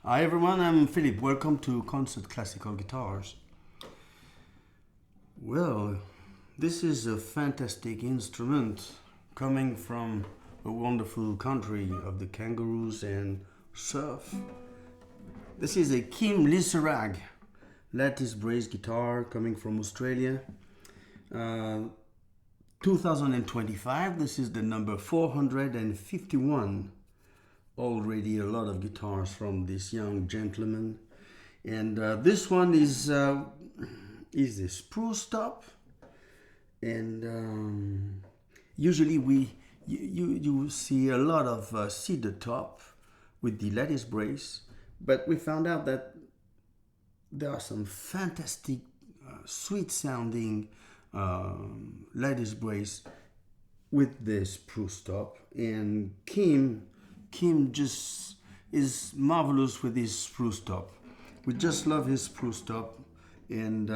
Hi everyone, I'm Philip. Welcome to Concert Classical Guitars. Well, this is a fantastic instrument coming from a wonderful country of the kangaroos and surf. This is a Kim Lissarrague lattice brace guitar coming from Australia. 2025, this is the number 451. Already a lot of guitars from this young gentleman, and this one is a spruce top, and usually you see a lot of cedar top with the lattice brace, but we found out that there are some fantastic sweet sounding lattice brace with this spruce top, and Kim just is marvelous with his spruce top. We just love his spruce top, and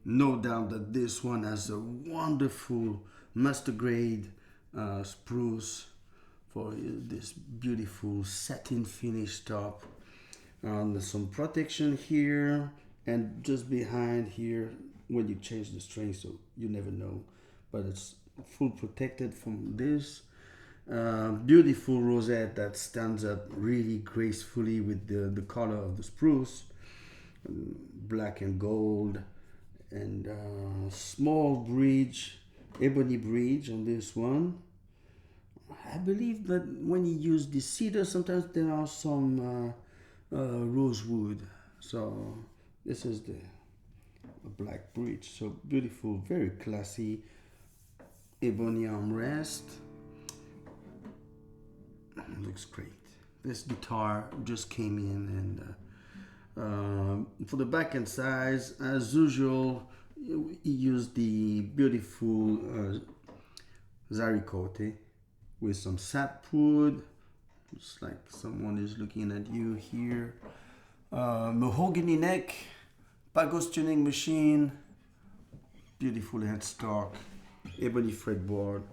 no doubt that this one has a wonderful master grade spruce for this beautiful satin finish top. There's some protection here and just behind here when you change the string, so you never know, but it's full protected from this. Beautiful rosette that stands up really gracefully with the color of the spruce, black and gold, and small bridge, ebony bridge on this one. I believe that when you use the cedar, sometimes there are some rosewood. So this is the black bridge. So beautiful, very classy ebony armrest. Looks great. This guitar just came in, and for the back and size, as usual, he used the beautiful Zaricote with some sapwood. It's like someone is looking at you here. Mahogany neck, Pagos tuning machine, beautiful headstock, ebony fretboard,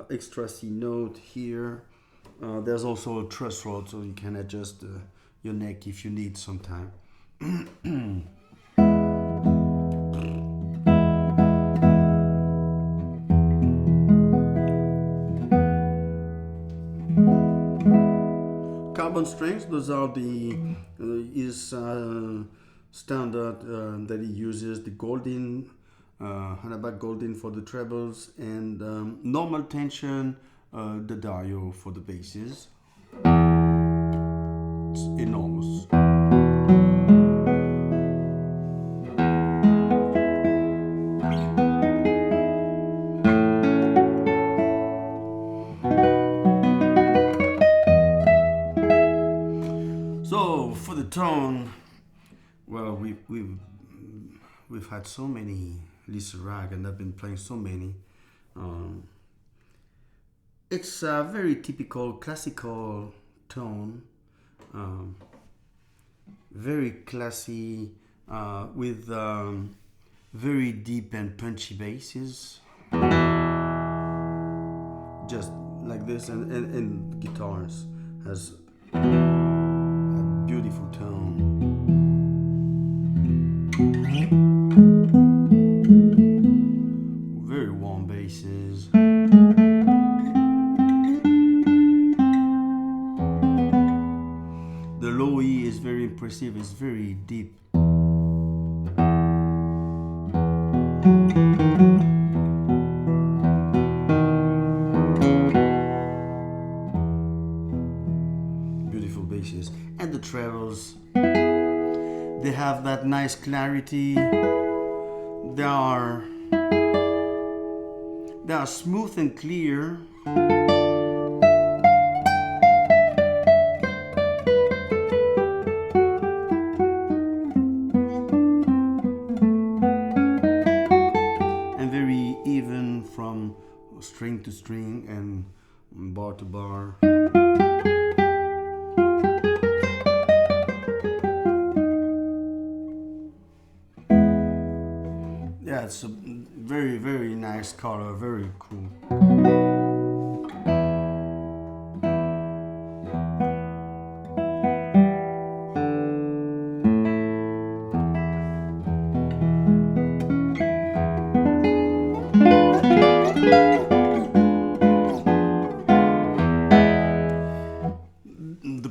extra C note here. There's also a truss rod, so you can adjust your neck if you need some time. Carbon strings, those are the his standard that he uses, the golden, Hanabac golden for the trebles, and normal tension, the Dario for the basses. It's enormous. So for the tone, well, we've had so many Lissarrague, and I've been playing so many. It's a very typical classical tone, very classy, with very deep and punchy basses, just like this, and guitars has a beautiful tone. Very warm basses. The low E is very impressive, it's very deep. Beautiful basses. And the trebles, they have that nice clarity. They are smooth and clear. Even from string to string and bar to bar. Yeah, it's a very, very nice color, very cool.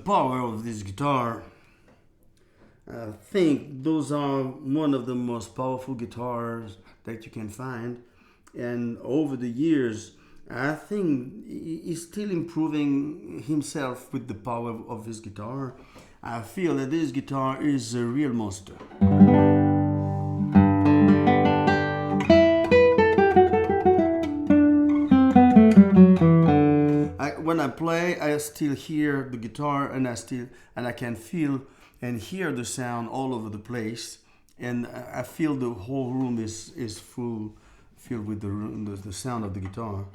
power of this guitar, I think those are one of the most powerful guitars that you can find. And over the years, I think he's still improving himself with the power of his guitar. I feel that this guitar is a real monster. When I play, I still hear the guitar, and I can feel and hear the sound all over the place, and I feel the whole room is filled with the sound of the guitar.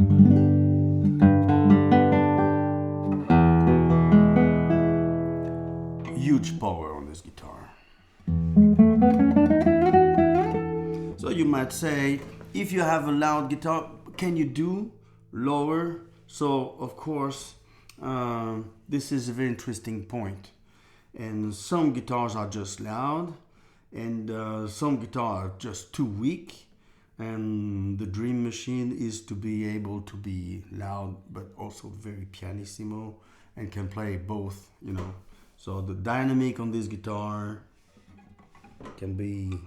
Huge power on this guitar. So you might say, if you have a loud guitar, can you do lower? So of course, this is a very interesting point. And some guitars are just loud, and some guitars are just too weak. And the dream machine is to be able to be loud, but also very pianissimo, and can play both, you know. So the dynamic on this guitar can be...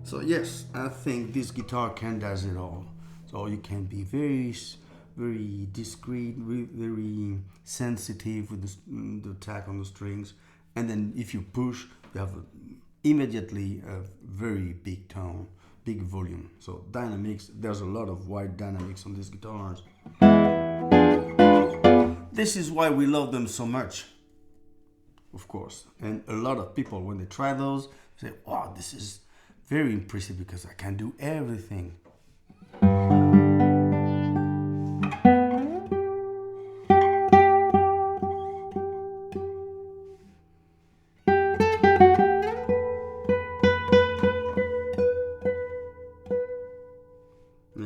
So yes, I think this guitar can does it all. So you can be very discreet, very sensitive with the attack on the strings, and then if you push, you have immediately a very big tone, big volume. So dynamics, there's a lot of wide dynamics on these guitars. This is why we love them so much, of course. And a lot of people, when they try those, say, wow, this is very impressive because I can do everything.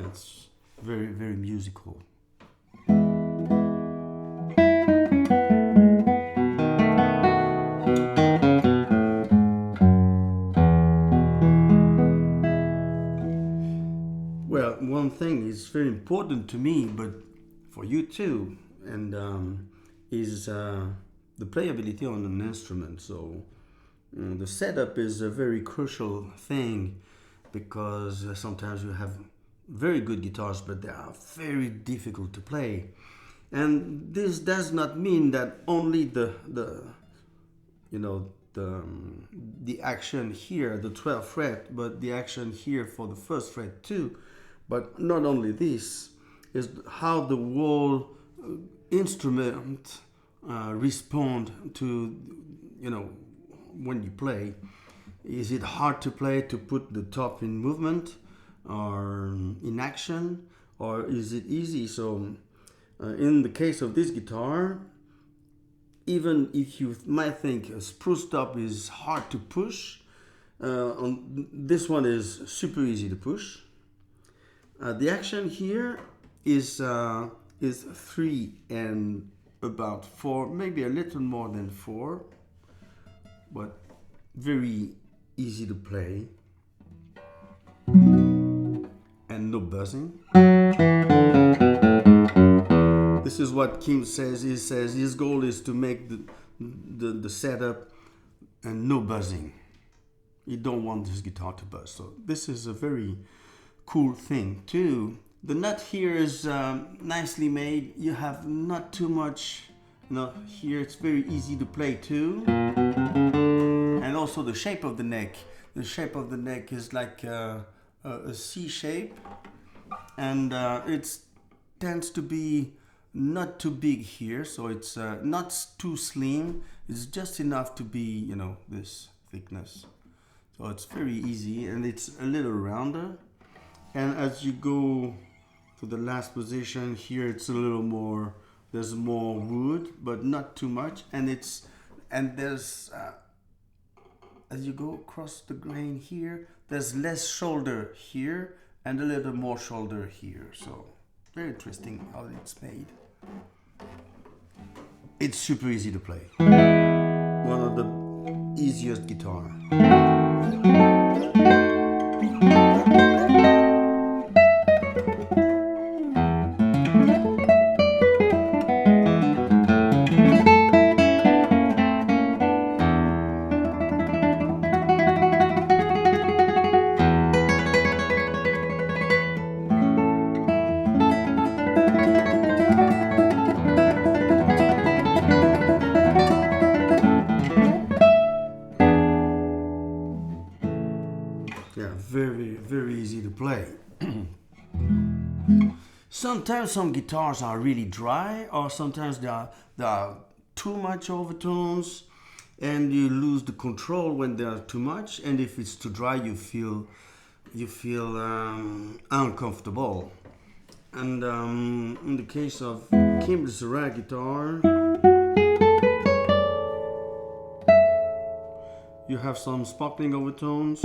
It's very, very musical. Well, one thing is very important to me, but for you too, and is the playability on an instrument. So the setup is a very crucial thing, because sometimes you have very good guitars, but they are very difficult to play. And this does not mean that only the action here, the 12th fret, but the action here for the first fret too. But not only this, is how the whole instrument respond to, when you play. Is it hard to play to put the top in movement or in action, or is it easy? So in the case of this guitar, even if you might think a spruce top is hard to push, on this one is super easy to push. The action here is 3 and about 4, maybe a little more than 4, but very easy to play, and no buzzing. This is what Kim says. He says his goal is to make the setup and no buzzing. You don't want this guitar to buzz. So this is a very cool thing too. The nut here is nicely made. You have not too much, here it's very easy to play too. And also the shape of the neck. The shape of the neck is like a C shape, and it tends to be not too big here, so it's not too slim. It's just enough to be, this thickness. So it's very easy, and it's a little rounder. And as you go to the last position here, it's a little more, there's more wood, but not too much. And there's as you go across the grain here, there's less shoulder here and a little more shoulder here. So very interesting how it's made. It's super easy to play. One of the easiest guitar. Yeah, very, very easy to play. Sometimes some guitars are really dry, or sometimes there are too much overtones, and you lose the control when there are too much. And if it's too dry, you feel uncomfortable. And in the case of Kim Lissarrague guitar, you have some sparkling overtones.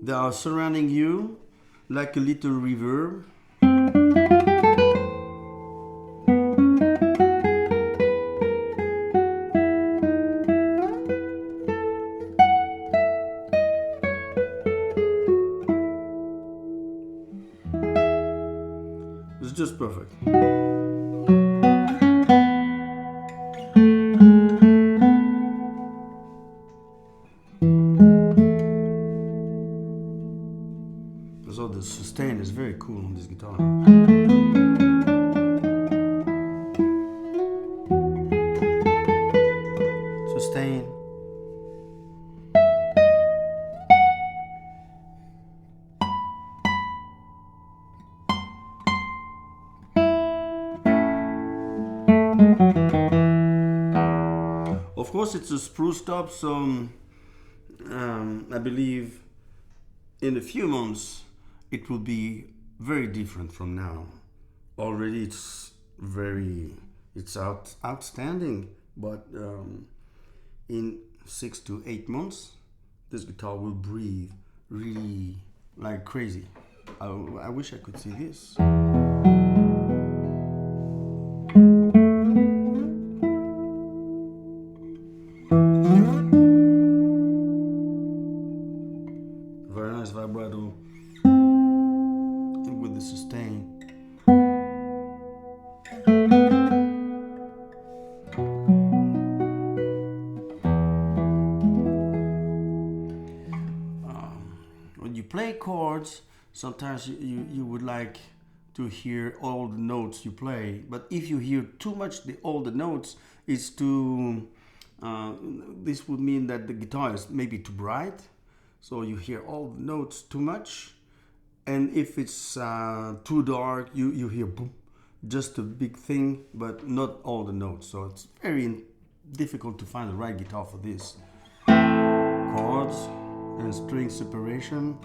They are surrounding you like a little reverb. It's just perfect. So the sustain is very cool on this guitar. Sustain. Of course, it's a spruce top, so I believe in a few months it will be very different from now. Already it's outstanding, but in 6 to 8 months this guitar will breathe really like crazy. I wish I could see this. Very nice vibrato with the sustain. When you play chords, sometimes you would like to hear all the notes you play, but if you hear too much all the notes, it's too this would mean that the guitar is maybe too bright, so you hear all the notes too much. And if it's too dark, you hear boom, just a big thing, but not all the notes. So it's very difficult to find the right guitar for this. Chords and string separation.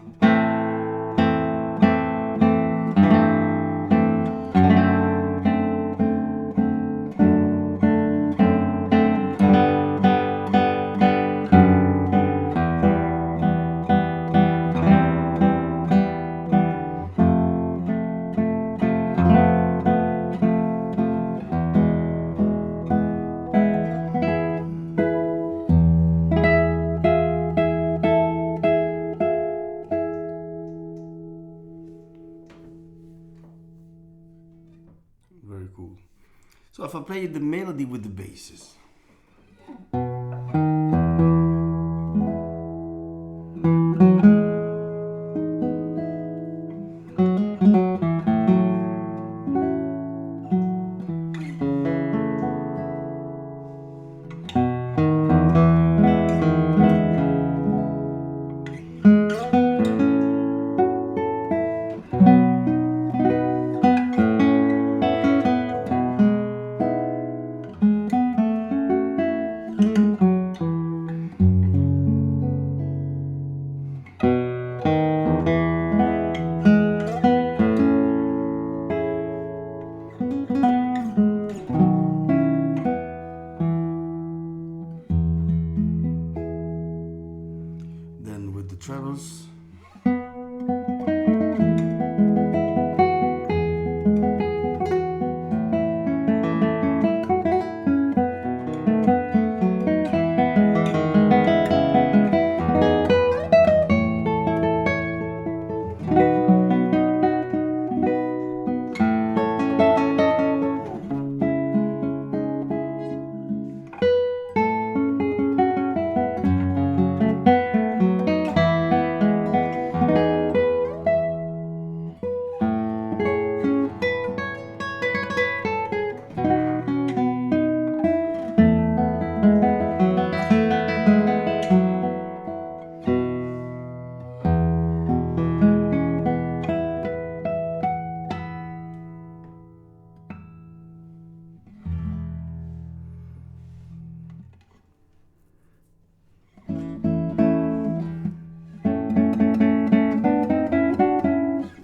Very cool. So if I play the melody with the basses. Then with the trebles.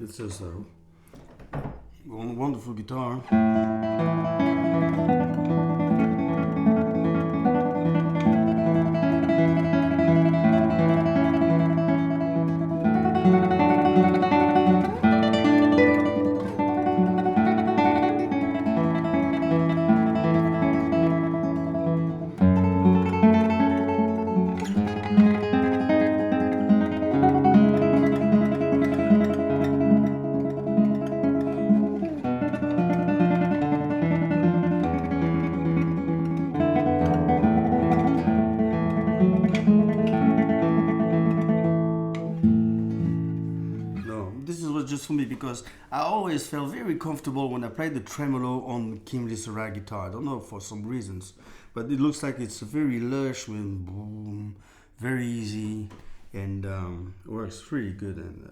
It's just a wonderful guitar. This was just for me because I always felt very comfortable when I played the tremolo on Kim Lissarrague guitar. I don't know for some reasons, but it looks like it's very lush and boom, very easy, and works really good. And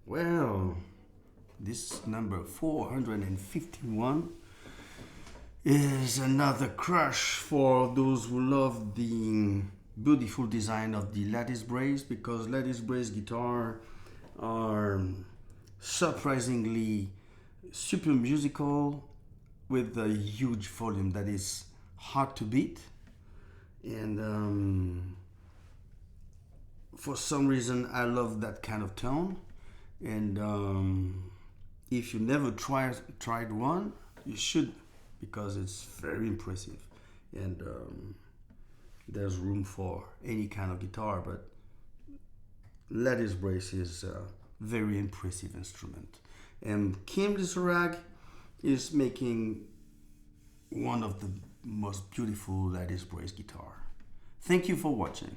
well, this number 451 is another crush for those who love the beautiful design of the lattice brace, because lattice brace guitar are surprisingly super musical with a huge volume that is hard to beat, and for some reason I love that kind of tone. And if you never tried one, you should, because it's very impressive. And there's room for any kind of guitar, but lattice brace is a very impressive instrument. And Kim Lissarrague is making one of the most beautiful lattice brace guitar. Thank you for watching.